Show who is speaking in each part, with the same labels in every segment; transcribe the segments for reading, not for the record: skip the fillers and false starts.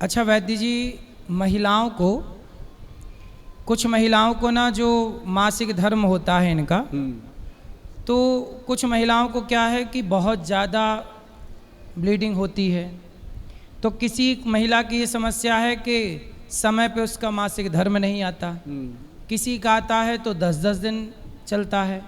Speaker 1: अच्छा वैद्य जी, महिलाओं को, कुछ महिलाओं को ना जो मासिक धर्म होता है इनका, तो कुछ महिलाओं को क्या है कि बहुत ज़्यादा ब्लीडिंग होती है। तो किसी महिला की ये समस्या है कि समय पे उसका मासिक धर्म नहीं आता, किसी का आता है तो 10-10 दिन चलता है,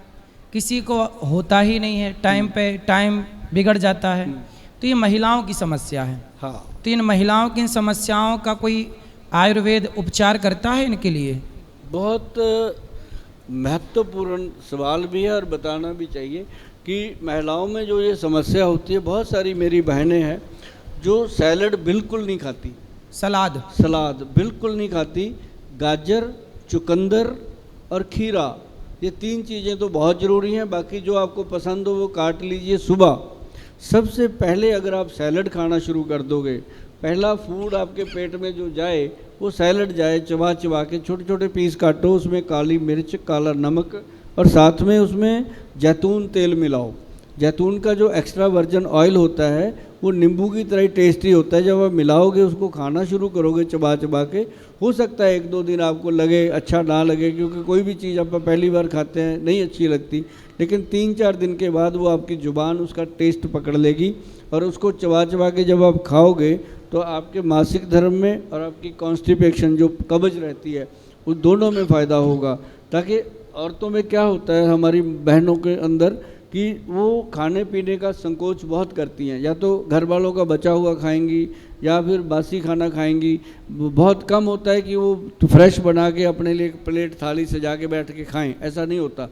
Speaker 1: किसी को होता ही नहीं है, टाइम पे टाइम बिगड़ जाता है। तो ये महिलाओं की समस्या है।
Speaker 2: हाँ,
Speaker 1: तो इन महिलाओं की इन समस्याओं का कोई आयुर्वेद उपचार करता है इनके लिए?
Speaker 2: बहुत महत्वपूर्ण सवाल भी है और बताना भी चाहिए कि महिलाओं में जो ये समस्या होती है, बहुत सारी मेरी बहनें हैं जो सैलड बिल्कुल नहीं खाती, सलाद बिल्कुल नहीं खाती। गाजर, चुकंदर और खीरा, ये 3 चीज़ें तो बहुत ज़रूरी हैं। बाकी जो आपको पसंद हो वो काट लीजिए। सुबह सबसे पहले अगर आप सैलड खाना शुरू कर दोगे, पहला फूड आपके पेट में जो जाए वो सैलड जाए। चबा चबा के छोटे छोटे पीस काटो, उसमें काली मिर्च, काला नमक और साथ में उसमें जैतून तेल मिलाओ। जैतून का जो एक्स्ट्रा वर्जन ऑयल होता है वो नींबू की तरह ही टेस्टी होता है। जब आप मिलाओगे, उसको खाना शुरू करोगे चबा चबा के, हो सकता है 1-2 दिन आपको लगे, अच्छा ना लगे, क्योंकि कोई भी चीज़ आप पहली बार खाते हैं नहीं अच्छी लगती, लेकिन 3-4 दिन के बाद वो आपकी ज़ुबान उसका टेस्ट पकड़ लेगी और उसको चबा चबा के जब आप खाओगे तो आपके मासिक धर्म में और आपकी कॉन्स्टिपेशन जो कब्ज रहती है उस दोनों में फ़ायदा होगा। ताकि औरतों में क्या होता है, हमारी बहनों के अंदर, कि वो खाने पीने का संकोच बहुत करती हैं, या तो घर वालों का बचा हुआ खाएंगी या फिर बासी खाना खाएंगी। बहुत कम होता है कि वो फ्रेश बना के अपने लिए प्लेट थाली सजा के बैठ के खाएं, ऐसा नहीं होता।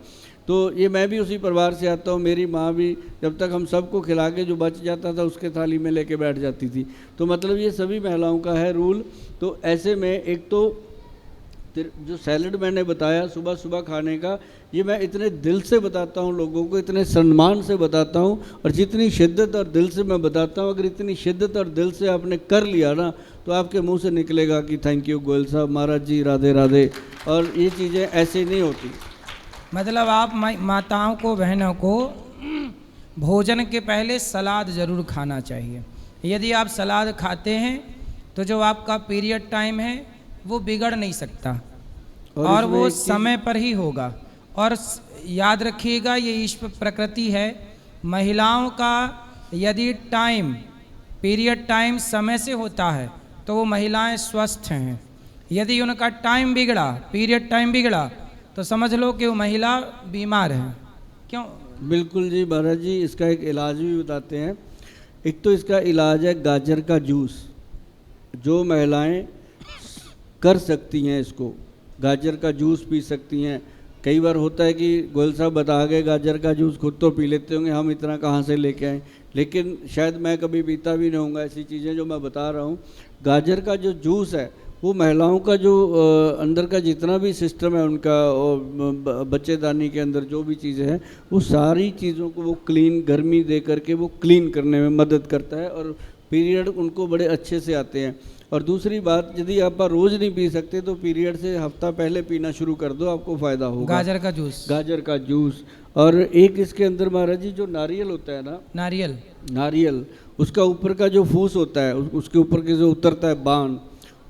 Speaker 2: तो ये मैं भी उसी परिवार से आता हूँ। मेरी माँ भी जब तक हम सबको खिला के जो बच जाता था उसके थाली में लेके बैठ जाती थी। तो मतलब ये सभी महिलाओं का है रूल। तो ऐसे में एक तो जो सैलड मैंने बताया सुबह सुबह खाने का, ये मैं इतने दिल से बताता हूँ लोगों को, इतने सम्मान से बताता हूँ, और जितनी शिद्दत और दिल से मैं बताता हूँ, अगर इतनी शिद्दत और दिल से आपने कर लिया ना तो आपके मुंह से निकलेगा कि थैंक यू गोयल साहब, महाराज जी, राधे राधे। और ये चीज़ें ऐसे नहीं होती।
Speaker 1: मतलब आप माताओं को, बहनों को भोजन के पहले सलाद ज़रूर खाना चाहिए। यदि आप सलाद खाते हैं तो जो आपका पीरियड टाइम है वो बिगड़ नहीं सकता और वो समय पर ही होगा। और याद रखिएगा, ये ईश्वर प्रकृति है। महिलाओं का यदि टाइम, पीरियड टाइम समय से होता है तो वो महिलाएं स्वस्थ हैं। यदि उनका टाइम बिगड़ा, पीरियड टाइम बिगड़ा, तो समझ लो कि वो महिला बीमार है। क्यों?
Speaker 2: बिल्कुल जी महाराज जी, इसका एक इलाज भी बताते हैं। एक तो इसका इलाज है गाजर का जूस। जो महिलाएं कर सकती हैं इसको, गाजर का जूस पी सकती हैं। कई बार होता है कि गोयल साहब बता गए गाजर का जूस, खुद तो पी लेते होंगे, हम इतना कहाँ से लेके आए, लेकिन शायद मैं कभी पीता भी नहीं होऊंगा ऐसी चीज़ें जो मैं बता रहा हूँ। गाजर का जो जूस है वो महिलाओं का जो अंदर का जितना भी सिस्टम है उनका, बच्चेदानी के अंदर जो भी चीज़ें हैं, वो सारी चीज़ों को वो क्लीन, गर्मी दे करके वो क्लीन करने में मदद करता है और पीरियड उनको बड़े अच्छे से आते हैं। और दूसरी बात, यदि आप रोज़ नहीं पी सकते तो पीरियड से हफ्ता पहले पीना शुरू कर दो, आपको फ़ायदा होगा।
Speaker 1: गाजर का जूस,
Speaker 2: गाजर का जूस। और एक इसके अंदर महाराज जी जो नारियल होता है ना, नारियल, उसका ऊपर का जो फूस होता है, उसके ऊपर के जो उतरता है बाण,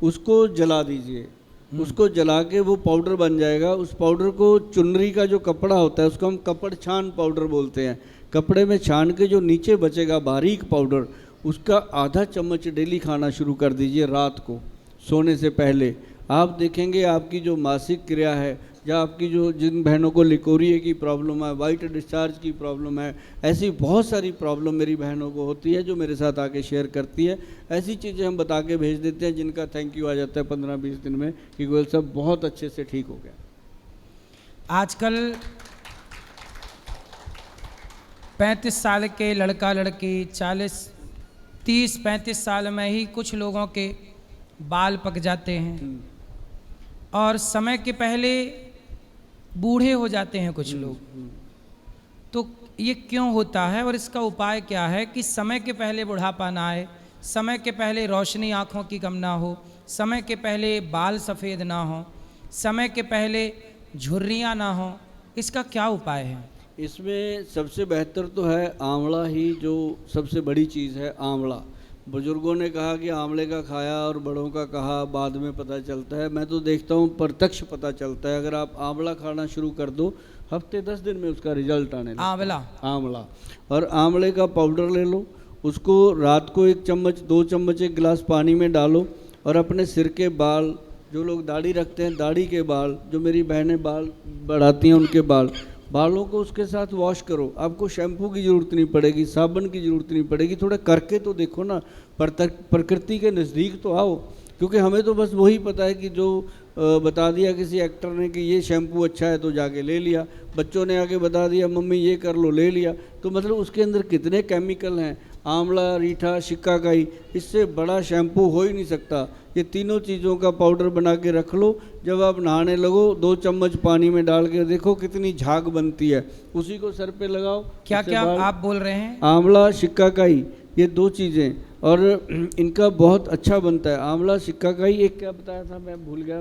Speaker 2: उसको जला दीजिए। उसको जला के वो पाउडर बन जाएगा। उस पाउडर को, चुनरी का जो कपड़ा होता है उसको हम कपड़ छान पाउडर बोलते हैं। कपड़े में छान के जो नीचे बचेगा बारीक पाउडर, उसका आधा चम्मच डेली खाना शुरू कर दीजिए रात को सोने से पहले। आप देखेंगे आपकी जो मासिक क्रिया है, या आपकी जो, जिन बहनों को लिकोरिए की प्रॉब्लम है, वाइट डिस्चार्ज की प्रॉब्लम है, ऐसी बहुत सारी प्रॉब्लम मेरी बहनों को होती है जो मेरे साथ आके शेयर करती है। ऐसी चीज़ें हम बता के भेज देते हैं जिनका थैंक यू आ जाता है 15-20 दिन में कि गोयल साहब बहुत अच्छे से ठीक हो गया।
Speaker 1: आजकल 35 साल के लड़का लड़की 30-35 साल में ही कुछ लोगों के बाल पक जाते हैं और समय के पहले बूढ़े हो जाते हैं कुछ लोग। तो ये क्यों होता है और इसका उपाय क्या है कि समय के पहले बुढ़ापा ना आए, समय के पहले रोशनी आँखों की कम ना हो, समय के पहले बाल सफ़ेद ना हो, समय के पहले झुर्रियाँ ना हो? इसका क्या उपाय है?
Speaker 2: इसमें सबसे बेहतर तो है आंवला ही, जो सबसे बड़ी चीज़ है आंवला। बुजुर्गों ने कहा कि आंवले का खाया और बड़ों का कहा बाद में पता चलता है। मैं तो देखता हूँ प्रत्यक्ष पता चलता है। अगर आप आंवला खाना शुरू कर दो, हफ्ते 10 दिन में उसका रिजल्ट आने लगता है। आंवला और आंवले का पाउडर ले लो, उसको रात को 1 चम्मच 2 चम्मच 1 गिलास पानी में डालो और अपने सिर के बाल, जो लोग दाढ़ी रखते हैं दाढ़ी के बाल, जो मेरी बहनें बाल बढ़ाती हैं उनके बालों को उसके साथ वॉश करो। आपको शैम्पू की ज़रूरत नहीं पड़ेगी, साबुन की ज़रूरत नहीं पड़ेगी। थोड़ा करके तो देखो ना, प्रकृति के नज़दीक तो आओ। क्योंकि हमें तो बस वही पता है कि जो बता दिया किसी एक्टर ने कि ये शैम्पू अच्छा है तो जाके ले लिया, बच्चों ने आके बता दिया मम्मी ये कर लो, ले लिया। तो मतलब उसके अंदर कितने केमिकल हैं, आंवला, रीठा, शिकाकाई, इससे बड़ा शैम्पू हो ही नहीं सकता। ये तीनों चीज़ों का पाउडर बना के रख लो। जब आप नहाने लगो 2 चम्मच पानी में डाल के देखो कितनी झाग बनती है, उसी को सर पे लगाओ।
Speaker 1: क्या क्या आप बोल रहे हैं?
Speaker 2: आंवला, शिकाकाई, ये 2 चीज़ें, और इनका बहुत अच्छा बनता है। आंवला, शिकाकाई, एक क्या बताया था मैं भूल गया।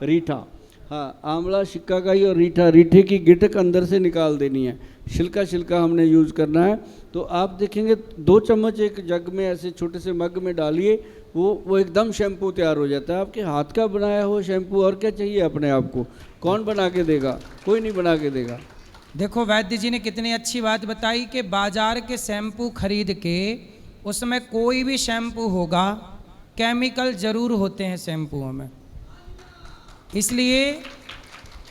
Speaker 2: रीठा। हाँ, आंवला, शिकाकाई और रीठा। रीठे की गिटक अंदर से निकाल देनी है, छिलका हमने यूज़ करना है। तो आप देखेंगे 2 चम्मच एक जग में ऐसे छोटे से मग में डालिए, वो एकदम शैम्पू तैयार हो जाता है। आपके हाथ का बनाया हुआ शैम्पू, और क्या चाहिए अपने आप को? कौन बना के देगा? कोई नहीं बना के देगा।
Speaker 1: देखो वैद्य जी ने कितनी अच्छी बात बताई कि बाजार के शैम्पू खरीद के, उसमें कोई भी शैम्पू होगा केमिकल ज़रूर होते हैं शैम्पुओं में। इसलिए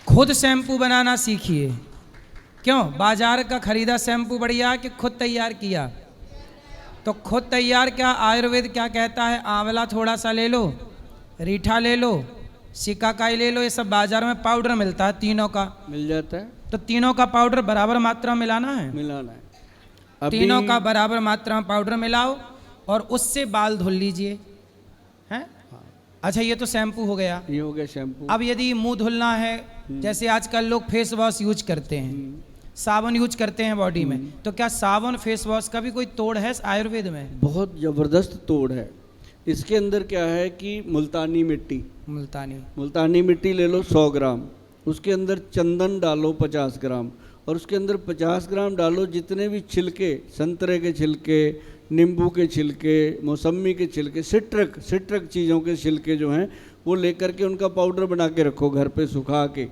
Speaker 1: खुद शैम्पू बनाना सीखिए। क्यों? बाजार का खरीदा शैम्पू बढ़िया कि खुद तैयार किया? तो खुद तैयार क्या, आयुर्वेद क्या कहता है? आंवला थोड़ा सा ले लो, रीठा ले लो, शिकाकाई ले लो, ये सब बाजार में पाउडर मिलता है, तीनों का
Speaker 2: मिल जाता है।
Speaker 1: तो तीनों का पाउडर बराबर मात्रा में मिलाना है। तीनों का बराबर मात्रा में पाउडर मिलाओ और उससे बाल धुल लीजिए। हैं? अच्छा, ये तो शैम्पू हो गया।
Speaker 2: ये हो गया शैम्पू।
Speaker 1: अब यदि मुंह धुलना है, जैसे आजकल लोग फेस वॉश यूज करते हैं, साबुन यूज करते हैं बॉडी में, तो क्या साबुन फेस वॉश का भी कोई तोड़ है आयुर्वेद में? बहुत
Speaker 2: ज़बरदस्त तोड़ है। इसके अंदर क्या है कि मुल्तानी मिट्टी ले लो 100 ग्राम, उसके अंदर चंदन डालो 50 ग्राम, और उसके अंदर 50 ग्राम डालो जितने भी छिलके, संतरे के छिलके, नींबू के छिलके, मौसमी के छिलके, सिट्रक चीज़ों के छिलके जो हैं वो लेकर के उनका पाउडर बना के रखो घर पे सुखा के।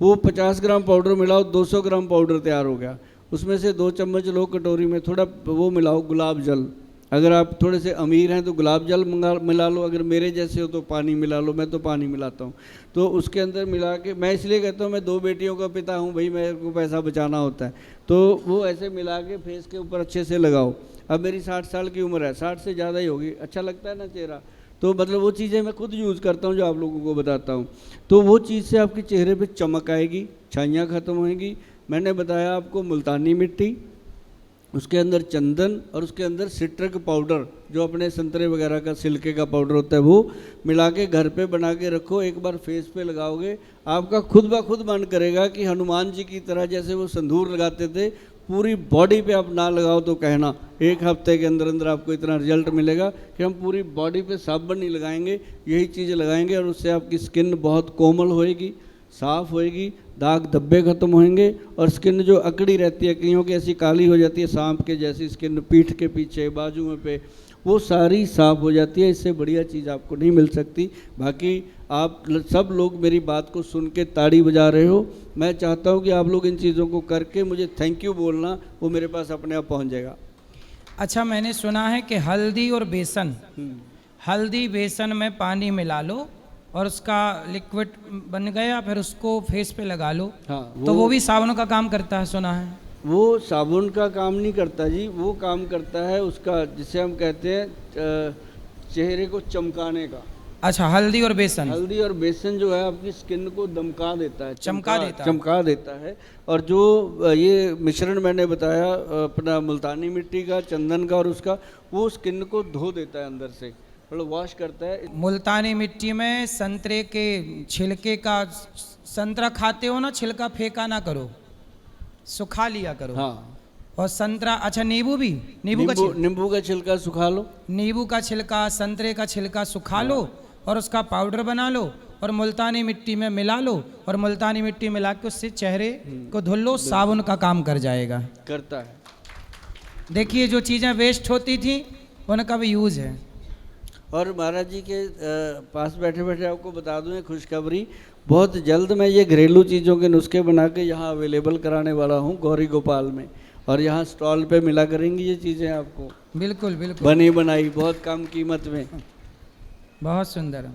Speaker 2: वो 50 ग्राम पाउडर मिलाओ, 200 ग्राम पाउडर तैयार हो गया। उसमें से 2 चम्मच लो कटोरी में, थोड़ा वो मिलाओ गुलाब जल। अगर आप थोड़े से अमीर हैं तो गुलाब जल मिला लो, अगर मेरे जैसे हो तो पानी मिला लो। मैं तो पानी मिलाता हूँ। तो उसके अंदर मिला के, मैं इसलिए कहता हूँ मैं 2 बेटियों का पिता हूँ भाई, मेरे को पैसा बचाना होता है। तो वो ऐसे मिला के फेस के ऊपर अच्छे से लगाओ। अब मेरी 60 साल की उम्र है, 60 से ज़्यादा ही होगी, अच्छा लगता है ना चेहरा। तो मतलब वो चीज़ें मैं खुद यूज़ करता हूँ जो आप लोगों को बताता हूँ। तो वो चीज़ से आपके चेहरे पे चमक आएगी, छाइयाँ ख़त्म होएंगी। मैंने बताया आपको मुल्तानी मिट्टी, उसके अंदर चंदन, और उसके अंदर सिट्रक पाउडर, जो अपने संतरे वगैरह का छिलके का पाउडर होता है, वो मिला के घर पे बना के रखो। एक बार फेस पे लगाओगे, आपका खुद ब खुद मन करेगा कि हनुमान जी की तरह जैसे वो संदूर लगाते थे, पूरी बॉडी पे आप ना लगाओ तो कहना, 1 हफ्ते के अंदर अंदर आपको इतना रिजल्ट मिलेगा कि हम पूरी बॉडी पे साबुन नहीं लगाएंगे, यही चीज़ें लगाएंगे, और उससे आपकी स्किन बहुत कोमल होएगी, साफ़ होएगी, दाग धब्बे खत्म होंगे, और स्किन जो अकड़ी रहती है, कईयों की ऐसी काली हो जाती है सांप के जैसी स्किन, पीठ के पीछे, बाजू में पे, वो सारी साफ़ हो जाती है। इससे बढ़िया चीज़ आपको नहीं मिल सकती। बाकी आप सब लोग मेरी बात को सुन के ताड़ी बजा रहे हो, मैं चाहता हूँ कि आप लोग इन चीज़ों को करके मुझे थैंक यू बोलना, वो मेरे पास अपने आप पहुँच जाएगा।
Speaker 1: अच्छा, मैंने सुना है कि हल्दी और बेसन, हल्दी बेसन में पानी मिला लो और उसका लिक्विड बन गया, फिर उसको फेस पे लगा लो। हाँ, तो वो भी साबुन का काम करता है, सुना है। वो
Speaker 2: साबुन का काम नहीं करता जी, वो काम करता है उसका, जिसे हम कहते हैं चेहरे को चमकाने का।
Speaker 1: अच्छा, हल्दी और
Speaker 2: बेसन जो है आपकी स्किन को दमका देता है,
Speaker 1: चमका
Speaker 2: देता है। और जो ये मिश्रण मैंने बताया अपना मुल्तानी मिट्टी का, चंदन का और उसका, वो स्किन को धो देता है अंदर से, मतलब वॉश करता है।
Speaker 1: मुल्तानी मिट्टी में संतरे के छिलके का, संतरा खाते हो ना, छिलका फेंका ना करो, सुखा लिया करो। हाँ। और संतरा, अच्छा नींबू भी, नींबू
Speaker 2: का छिलका सुखा लो,
Speaker 1: नींबू का छिलका, संतरे का छिलका सुखा लो और उसका पाउडर बना लो और मुल्तानी मिट्टी में मिला लो, और मुल्तानी मिट्टी मिला के उससे चेहरे को धुल लो, साबुन का काम कर जाएगा,
Speaker 2: करता है।
Speaker 1: देखिए जो चीज़ें वेस्ट होती थी उनका भी यूज़ है।
Speaker 2: और महाराज जी के पास बैठे बैठे आपको बता दूं एक खुशखबरी, बहुत जल्द मैं ये घरेलू चीज़ों के नुस्खे बना के यहाँ अवेलेबल कराने वाला हूँ गौरी गोपाल में, और यहाँ स्टॉल पे मिला करेंगी ये चीज़ें आपको।
Speaker 1: बिल्कुल बिल्कुल,
Speaker 2: बनी बनाई बहुत कम कीमत में।
Speaker 1: बहुत सुंदर।